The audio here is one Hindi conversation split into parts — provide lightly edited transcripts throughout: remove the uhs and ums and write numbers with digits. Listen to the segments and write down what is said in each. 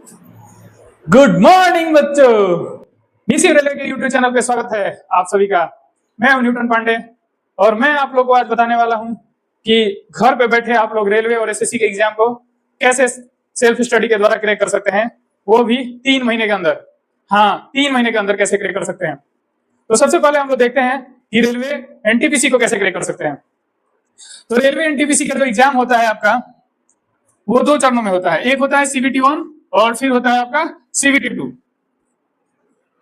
गुड मॉर्निंग बच्चों, नीसी रेलवे के यूट्यूब चैनल पे स्वागत है आप सभी का। मैं हूं न्यूटन पांडे और मैं आप लोग को आज बताने वाला हूं कि घर पे बैठे आप लोग रेलवे और एसएससी के एग्जाम को कैसे सेल्फ स्टडी के द्वारा क्रैक कर सकते हैं, वो भी 3 महीने के अंदर। हाँ, 3 महीने के अंदर कैसे क्रैक कर सकते हैं। तो सबसे पहले हम लोग देखते हैं कि रेलवे एनटीपीसी को कैसे क्रैक कर सकते हैं। तो रेलवे एनटीपीसी का जो एग्जाम होता है आपका, वो 2 चरणों में होता है। एक होता है सीबीटी 1 और फिर होता है आपका सीबीटी 2।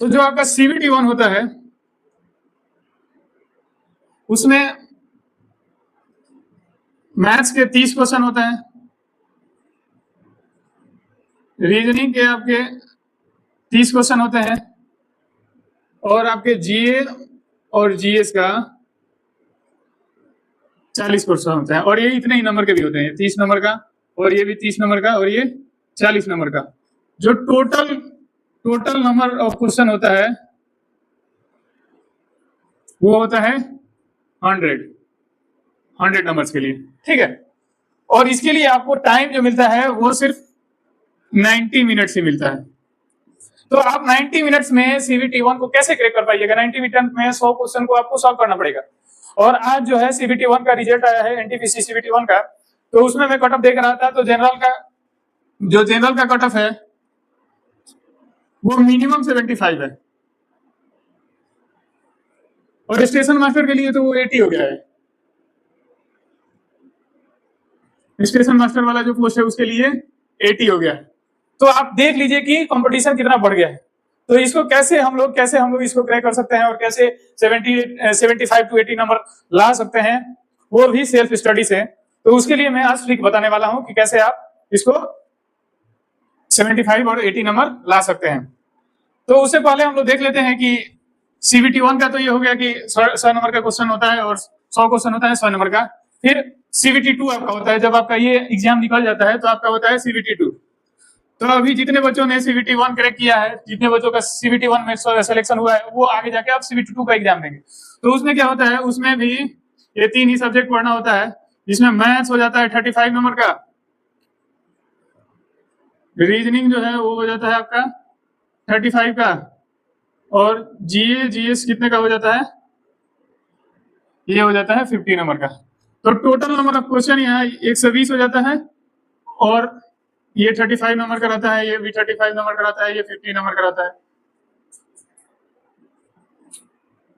तो जो आपका सीबीटी 1 होता है उसमें मैथ्स के 30 क्वेश्चन होते हैं, रीजनिंग के आपके 30 क्वेश्चन होते हैं और आपके जीए और जीएस का 40 क्वेश्चन होते हैं। और ये इतने ही नंबर के भी होते हैं, 30 नंबर का और ये भी 30 नंबर का और ये 40 नंबर का। जो टोटल नंबर ऑफ क्वेश्चन होता है वो होता है 100 नंबर्स के लिए, ठीक है। और इसके लिए आपको टाइम जो मिलता है वो सिर्फ 90 मिनट से मिलता है। तो आप 90 मिनट्स में सीबीटी 1 को कैसे क्रैक कर पाइएगा? 90 मिनट में 100 क्वेश्चन को आपको सॉल्व करना पड़ेगा। और आज जो है सीबीटी 1 का रिजल्ट आया है, एनटीपीसी सीबीटी 1 का, तो उसमें मैं कट ऑफ देख रहा था। तो जनरल का कट ऑफ है वो मिनिमम 75 है और स्टेशन मास्टर के लिए तो वो 80 हो गया है। स्टेशन मास्टर वाला जो पोस्ट है उसके लिए 80 हो गया है। तो आप देख लीजिए कि कंपटीशन कितना बढ़ गया है। तो इसको कैसे हम लोग इसको क्रैक कर सकते हैं और कैसे 75 to 80 नंबर ला सकते हैं, वो भी सेल्फ स्टडी से। तो उसके लिए मैं आज ट्रिक बताने वाला हूं कि कैसे आप इसको 75 और 80 नंबर ला सकते हैं। तो उससे पहले हम लोग देख लेते हैं कि सीबीटी 1 का तो ये हो गया कि 100 नंबर का क्वेश्चन होता है और 100 क्वेश्चन होता है 100 नंबर का। फिर सीबीटी 2 आपका होता है, जब आपका ये एग्जाम निकल जाता है तो आपका होता है सीबीटी 2। तो अभी जितने बच्चों ने सीबीटी 1 क्रैक किया है, जितने बच्चों का सीबीटी 1 में सिलेक्शन हुआ है, वो आगे जाके आप सीबीटी 2 का एग्जाम देंगे। तो उसमें क्या होता है, उसमें भी ये 3 ही सब्जेक्ट पढ़ना होता है, जिसमें मैथ्स हो जाता है 35 नंबर का, रीजनिंग जो है वो हो जाता है आपका 35 का, और जीएस कितने का हो जाता है, ये हो जाता है 50 नंबर का। तो टोटल नंबर ऑफ क्वेश्चन यहाँ 120 हो जाता है और ये 35 नंबर का रहता है, ये भी 35 नंबर का रहता है, ये 50 नंबर का रहता है।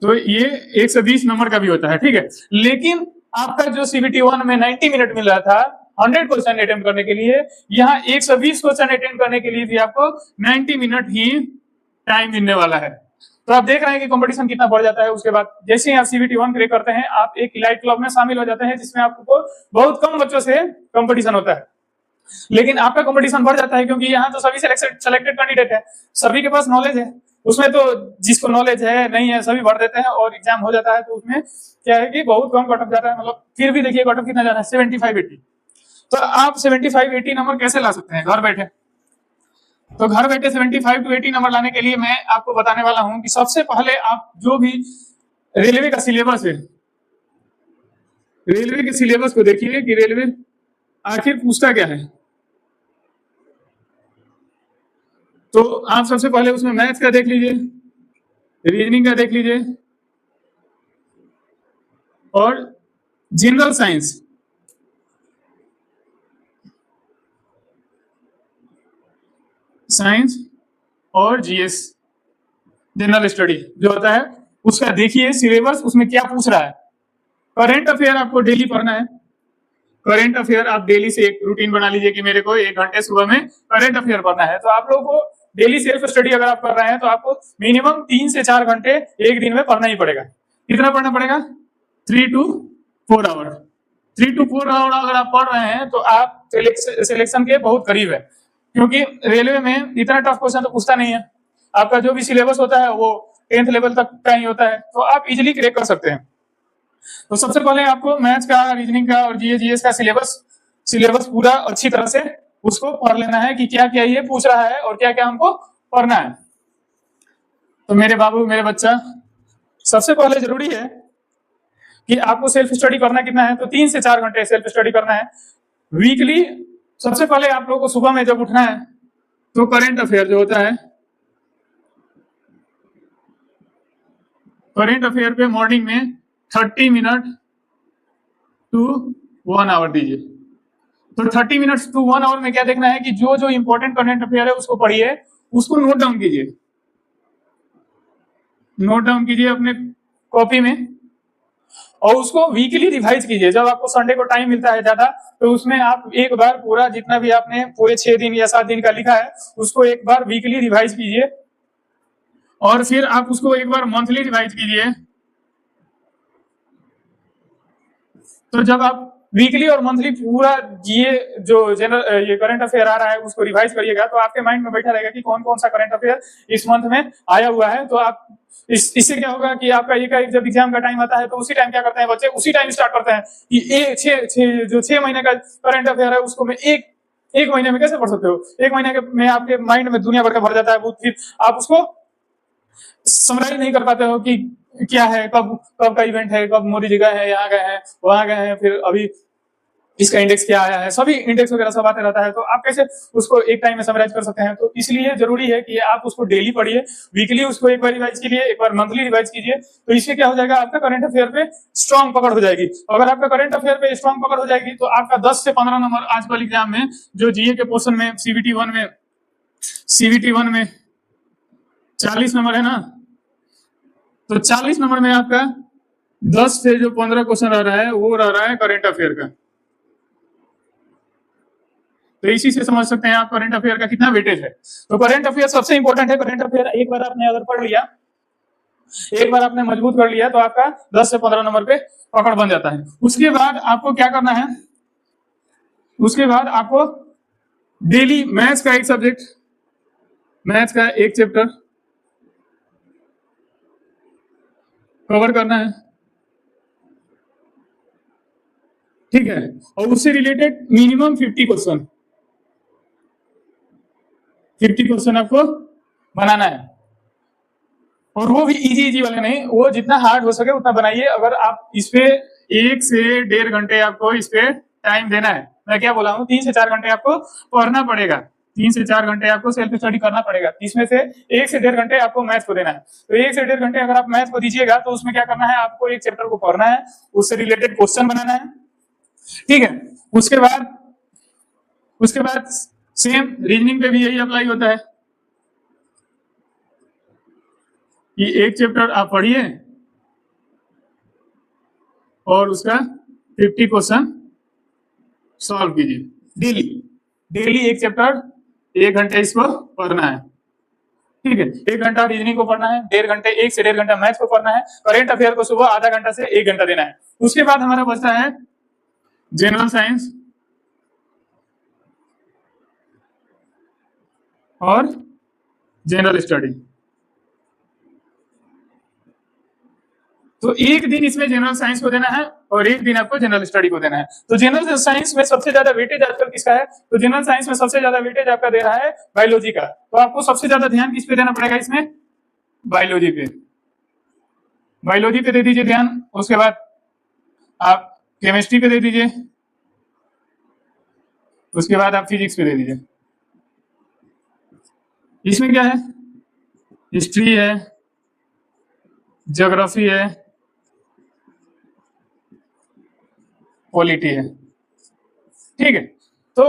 तो ये 120 नंबर का भी होता है, ठीक है। लेकिन आपका जो सीबीटी 1 में 90 मिनट मिल रहा था 100 क्वेश्चन अटेम्प्ट करने के लिए, यहाँ 120 क्वेश्चन अटेम्प्ट करने के लिए भी आपको 90 मिनट ही टाइम मिलने वाला है। तो आप देख रहे हैं कि कंपटीशन कितना बढ़ जाता है। उसके बाद जैसे ही आप सीबीटी 1 क्रैक करते हैं, आप एक इलाइट क्लब में शामिल हो जाते हैं, जिसमें आपको बहुत कम बच्चों से कंपटीशन होता है। लेकिन आपका कंपटीशन बढ़ जाता है क्योंकि यहाँ तो सभी सेलेक्टेड कैंडिडेट है, सभी के पास नॉलेज है। उसमें तो जिसको नॉलेज है नहीं है सभी भर देते हैं और एग्जाम हो जाता है। तो उसमें क्या है कि बहुत कम कट ऑफ जाता है, मतलब फिर भी देखिए कट ऑफ कितना जा रहा है, 75-80। तो आप 75-80 नंबर कैसे ला सकते हैं घर बैठे? तो घर बैठे 75 to 80 नंबर लाने के लिए मैं आपको बताने वाला हूं कि सबसे पहले आप जो भी रेलवे का सिलेबस है, रेलवे के सिलेबस को देखिए कि रेलवे आखिर पूछता क्या है। तो आप सबसे पहले उसमें मैथ्स का देख लीजिए, रीजनिंग का देख लीजिए और जनरल साइंस और जीएस जनरल स्टडी जो होता है उसका देखिए सिलेबस, उसमें क्या पूछ रहा है। करंट अफेयर आपको डेली पढ़ना है। करंट अफेयर आप डेली से एक रूटीन बना लीजिए कि मेरे को 1 घंटे सुबह में करंट अफेयर पढ़ना है। तो आप लोगों को डेली सेल्फ स्टडी अगर आप कर रहे हैं तो आपको मिनिमम 3 से 4 घंटे एक दिन में पढ़ना ही पड़ेगा। कितना पढ़ना पड़ेगा? 3 to 4 आवर। 3 to 4 आवर अगर आप पढ़ रहे हैं तो आप सिलेक्शन के बहुत करीब है, क्योंकि रेलवे में इतना टफ क्वेश्चन तो पूछता नहीं है। आपका जो भी सिलेबस होता है वो 10th लेवल तक का ही होता है, तो आप इजिली क्रैक कर सकते हैं। तो सबसे पहले आपको मैथ्स का, रीजनिंग का और जीएस का सिलेबस पूरा अच्छी तरह से उसको पढ़ लेना है कि क्या क्या ये पूछ रहा है और क्या क्या हमको पढ़ना है। तो मेरे बाबू, मेरे बच्चा, सबसे पहले जरूरी है कि आपको सेल्फ स्टडी करना कितना है, तो 3 से 4 घंटे सेल्फ स्टडी करना है वीकली। सबसे पहले आप लोगों को सुबह में जब उठना है तो करंट अफेयर जो होता है, करंट अफेयर पे मॉर्निंग में 30 मिनट टू 1 आवर दीजिए। तो 30 मिनट्स टू 1 आवर में क्या देखना है कि जो जो इंपॉर्टेंट करंट अफेयर है उसको पढ़िए, उसको नोट डाउन कीजिए, नोट डाउन कीजिए अपने कॉपी में, और उसको वीकली रिवाइज कीजिए। जब आपको संडे को टाइम मिलता है ज्यादा, तो उसमें आप एक बार पूरा जितना भी आपने पूरे 6 दिन या 7 दिन का लिखा है उसको एक बार वीकली रिवाइज कीजिए, और फिर आप उसको एक बार मंथली रिवाइज कीजिए। तो जब आप वीकली और मंथली पूरा ये जो जनरल ये करंट अफेयर आ रहा है उसको रिवाइज करिएगा, तो आपके माइंड में बैठा रहेगा कि कौन कौन सा करंट अफेयर इस मंथ में आया हुआ है। तो आप इससे क्या होगा कि आपका एक जब एग्जाम का टाइम आता है तो उसी टाइम क्या करते हैं बच्चे, उसी टाइम स्टार्ट करते हैं कि जो 6 महीने का करंट अफेयर है उसको मैं एक महीने में कैसे पढ़ सकते हो। एक महीने में आपके माइंड में दुनिया भर का भर जाता है, फिर आप उसको समराइज नहीं कर पाते हो कि क्या है, कब कब का इवेंट है, कब मोदी जी गए हैं, यहाँ गए हैं, वहां गए हैं, फिर अभी इसका इंडेक्स क्या आया है, सभी इंडेक्स वगैरह सब आते रहता है। तो आप कैसे उसको एक टाइम में समराइज कर सकते हैं। तो इसलिए जरूरी है कि आप उसको डेली पढ़िए, वीकली उसको एक बार रिवाइज कीजिए, एक बार मंथली रिवाइज कीजिए। तो इससे क्या हो जाएगा, आपका करंट अफेयर पे स्ट्रॉन्ग पकड़ हो जाएगी। अगर आपका करंट अफेयर पे स्ट्रॉन्ग पकड़ हो जाएगी तो आपका 10 से 15 नंबर आजकल एग्जाम में जो जीए के पोर्शन में सीबीटी 1 में 40 नंबर है ना, तो 40 नंबर में आपका 10 से जो 15 क्वेश्चन रह रहा है वो रह रहा है करंट अफेयर का। तो इसी से समझ सकते हैं आप करंट अफेयर का कितना वेटेज है। तो करंट अफेयर सबसे इंपॉर्टेंट है। करंट अफेयर एक बार आपने अगर पढ़ लिया, एक बार आपने मजबूत कर लिया, तो आपका 10 से 15 नंबर पे पकड़ बन जाता है। उसके बाद आपको क्या करना है, उसके बाद आपको डेली मैथ्स का एक सब्जेक्ट, मैथ्स का एक चैप्टर कवर करना है, ठीक है। और उससे रिलेटेड मिनिमम 50 क्वेश्चन आपको बनाना है। और वो भी इजी वाले नहीं, वो जितना हार्ड हो सके उतना बनाइए। अगर आप इस पे 1 से 1.5 घंटे आपको इस पे टाइम देना है, मैं क्या बोला हूँ, 3 से 4 घंटे आपको पढ़ना पड़ेगा, 3 से 4 घंटे आपको सेल्फ स्टडी करना पड़ेगा। इसमें से 1 से 1.5 घंटे आपको मैथ्स को देना है। तो 1 से 1.5 घंटे अगर आप मैथ्स को दीजिएगा तो उसमें क्या करना है, आपको एक चैप्टर को पढ़ना है, उससे रिलेटेड क्वेश्चन बनाना है, ठीक है। उसके बाद सेम रीजनिंग पे भी यही अप्लाई होता है कि एक चैप्टर आप पढ़िए और उसका 50 क्वेश्चन सॉल्व कीजिए डेली। डेली एक चैप्टर 1 घंटे इसको पढ़ना है, ठीक है। 1 घंटा रीजनिंग को पढ़ना है, 1.5 घंटे 1 से 1.5 घंटा मैथ्स को पढ़ना है, करेंट अफेयर को सुबह आधा घंटा से 1 घंटा देना है। उसके बाद हमारा बचता है जनरल साइंस और जनरल स्टडी। तो एक दिन इसमें जनरल साइंस को देना है और एक दिन आपको जनरल स्टडी को देना है। तो जनरल साइंस में सबसे ज्यादा वेटेज आजकल किसका है, तो जनरल साइंस में सबसे ज्यादा वेटेज आपका दे रहा है बायोलॉजी का। तो आपको सबसे ज्यादा ध्यान किस पे देना पड़ेगा, इसमें बायोलॉजी पे, बायोलॉजी पे दे दीजिए ध्यान। उसके बाद आप केमिस्ट्री पे दे दीजिए, उसके बाद आप फिजिक्स पे दे दीजिए। इसमें क्या है, हिस्ट्री है, ज्योग्राफी है, पॉलिटी है, ठीक है। तो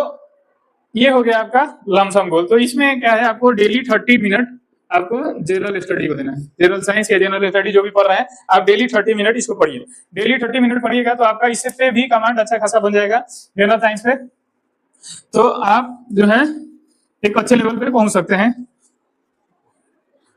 ये हो गया आपका लमसम गोल। तो इसमें क्या है, आपको डेली 30 मिनट आपको जनरल स्टडी को देना है। जनरल साइंस या जनरल स्टडी जो भी पढ़ रहे हैं आप डेली 30 मिनट इसको पढ़िए। डेली 30 मिनट पढ़िएगा तो आपका इससे पे भी कमांड अच्छा खासा बन जाएगा जनरल साइंस पे। तो आप जो है एक अच्छे लेवल पे पहुंच सकते हैं।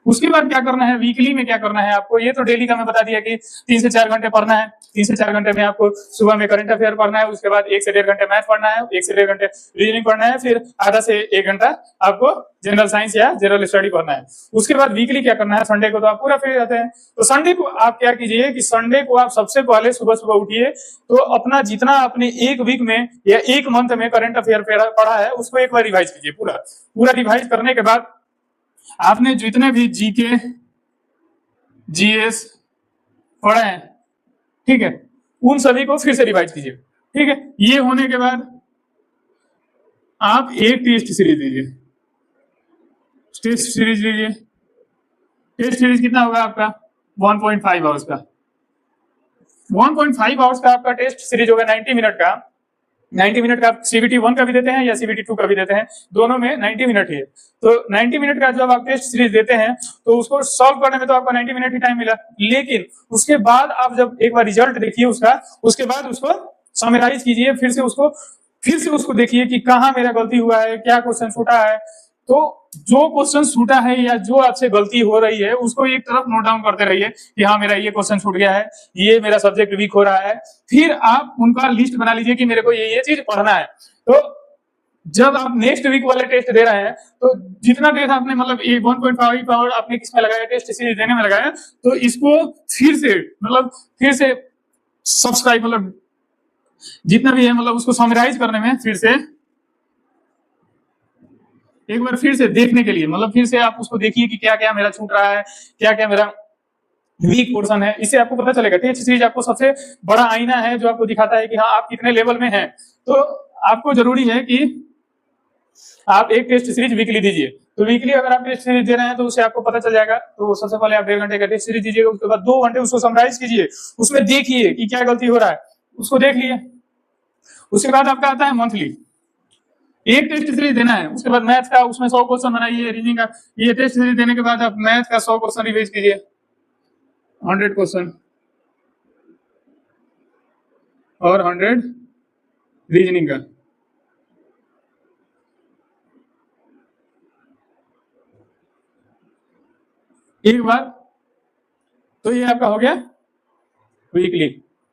उसके बाद क्या करना है, वीकली में क्या करना है आपको, ये तो डेली का मैं बता दिया कि 3 से 4 घंटे पढ़ना है। 3 से 4 घंटे में आपको सुबह में करंट अफेयर पढ़ना है, उसके बाद 1 से 1.5 घंटे मैथ पढ़ना है, 1 से 1.5 घंटे रीजनिंग पढ़ना है, फिर आधा से 1 घंटा आपको जनरल साइंस या जनरल स्टडी पढ़ना है। उसके बाद वीकली क्या करना है, संडे को तो आप पूरा फ्री रहते हैं, तो संडे को आप क्या कीजिए कि संडे को आप सबसे पहले सुबह सुबह उठिए, तो अपना जितना अपने एक वीक में या एक मंथ में करंट अफेयर पढ़ा है उसको एक बार रिवाइज कीजिए। पूरा रिवाइज करने के बाद आपने जितने भी जीके जीएस पढ़े हैं, ठीक है, उन सभी को फिर से रिवाइज कीजिए, ठीक है। ये होने के बाद आप एक टेस्ट सीरीज दीजिए, टेस्ट सीरीज लीजिए, टेस्ट सीरीज कितना होगा आपका 1.5 आवर्स का, 1.5 आवर्स का आपका टेस्ट सीरीज होगा 90 मिनट का। 90 मिनट का आप CBT 1 का भी देते हैं या CBT 2 का भी देते हैं, दोनों में 90 मिनट ही है। तो 90 मिनट का जब आप टेस्ट सीरीज देते हैं तो उसको सॉल्व करने में तो आपको 90 मिनट ही टाइम मिला, लेकिन उसके बाद आप जब एक बार रिजल्ट देखिए उसका, उसके बाद उसको समराइज कीजिए, फिर से उसको देखिए कि कहाँ मेरा गलती हुआ है, क्या क्वेश्चन छूटा है। तो जो क्वेश्चन छूटा है या जो आपसे गलती हो रही है उसको एक तरफ नोट डाउन करते रहिए कि हाँ मेरा ये क्वेश्चन छूट गया है, ये मेरा सब्जेक्ट वीक हो रहा है। फिर आप उनका लिस्ट बना लीजिए कि मेरे को ये चीज पढ़ना है। तो जब आप नेक्स्ट वीक वाले टेस्ट दे रहे हैं तो जितना टेस्ट आपने मतलब 1.5 आवर आपने किसमें लगाया, टेस्ट सीरीज देने में लगाया, तो इसको फिर से सब्सक्राइब मतलब जितना भी है मतलब उसको समराइज करने में फिर से एक बार फिर से देखने के लिए मतलब फिर से आप उसको देखिए कि क्या क्या मेरा छूट रहा है, क्या क्या मेरा वीक पोर्शन है। इससे आपको पता चलेगा। टेस्ट सीरीज आपको सबसे बड़ा आईना है जो आपको दिखाता है कि हाँ आप कितने लेवल में हैं। तो आपको जरूरी है कि आप एक टेस्ट सीरीज वीकली दीजिए। तो वीकली अगर आप टेस्ट सीरीज दे रहे हैं तो उससे आपको पता चल जाएगा। तो सबसे पहले आप 1.5 घंटे का टेस्ट सीरीज दीजिएगा, उसके बाद 2 घंटे उसको समराइज कीजिए, उसमें देखिए कि क्या गलती हो रहा है, उसको देख लिए। उसके बाद आपका आता है मंथली, एक टेस्ट सीरीज देना है, उसके बाद मैथ का उसमें 100 क्वेश्चन बनाइए, रीजनिंग का। ये टेस्ट सीरीज देने के बाद आप मैथ का 100 क्वेश्चन रिवाइज कीजिए, 100 क्वेश्चन और 100 रीजनिंग का। एक बार तो ये आपका हो गया वीकली।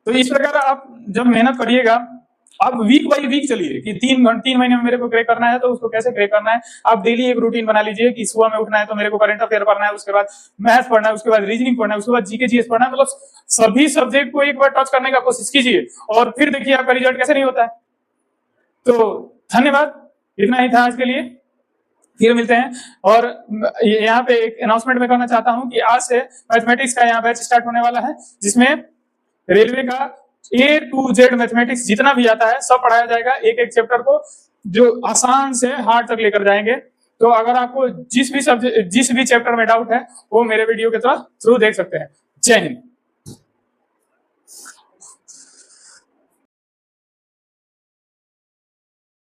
तो इस प्रकार आप जब मेहनत करिएगा, आप वीक बाई वीक चलिए कि 3 महीने में मेरे को क्रैक करना है तो उसको कैसे क्रैक करना है। आप डेली एक रूटीन बना लीजिए कि सुबह में उठना है तो मेरे को करंट अफेयर पढ़ना है, उसके बाद मैथ्स पढ़ना है, उसके बाद रीजनिंग पढ़ना है, उसके बाद जीके जीएस पढ़ना है। मतलब सभी सब्जेक्ट को एक बार टच करने का कोशिश कीजिए और फिर देखिए आपका रिजल्ट कैसे नहीं होता है। तो धन्यवाद, इतना ही था आज के लिए, फिर मिलते हैं। और यहाँ पे एक अनाउंसमेंट मैं करना चाहता हूँ कि आज से मैथमेटिक्स का यहाँ बैच स्टार्ट होने वाला है, जिसमें रेलवे का A to Z मैथमेटिक्स जितना भी आता है सब पढ़ाया जाएगा। एक एक चैप्टर को जो आसान से हार्ड तक लेकर जाएंगे। तो अगर आपको जिस भी चैप्टर में डाउट है वो मेरे वीडियो के थ्रू देख सकते हैं। जय हिंद।